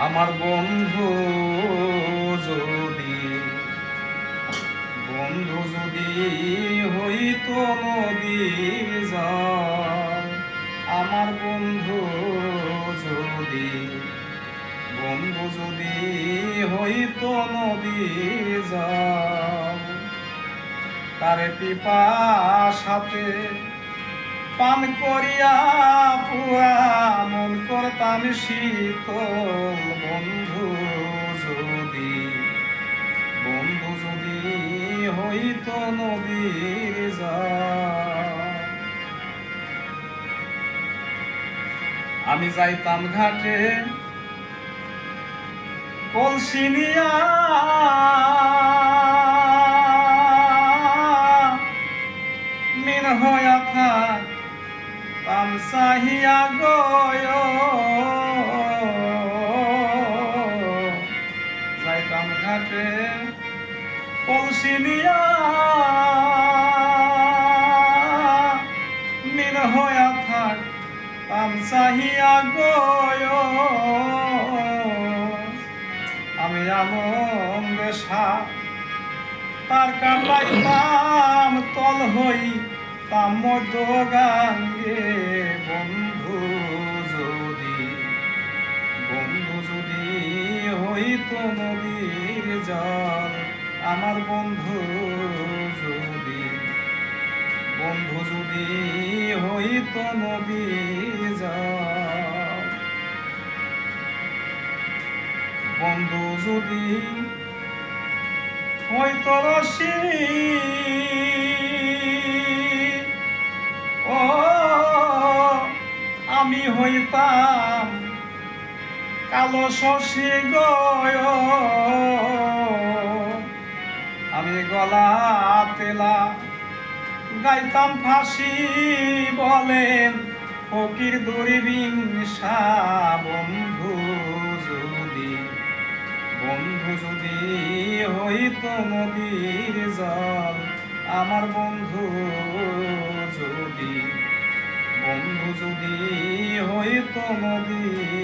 আমার বন্ধু যদি হইতো নদীর জল, আমার বন্ধু যদি হইতো নদীর জল, তারে পিপাসাতে পান করিয়া পুরা মন করতাম শীতল। বন্ধু যদি হইতো নদীর জল, আমি যাইতাম ঘাটে কলসি নিয়া, মিন হইয়া থাকতাম চাহিয়া গয়, যাইতাম ঘাটে কলসি নিয়া, মিন হইয়া থাকতাম চাহিয়া গয়। আমি আনন্দে তার কাটাইতাম তল হইতাম মধ্য গাঙ্গে। বন্ধু যদি হইতো নদীর জল, আমার বন্ধু যদি হইতো নদীর জল, বন্ধু যদি হইতো রশি, ও আমি হইতাম কালো শশী গয়। আমি গলা তেলা গাইতাম ফাঁসি, বলেন ফকির দূরবীন শাহ। বন্ধু যদি হইতো নদীর জল, আমার বন্ধু যদি হইতো নদীর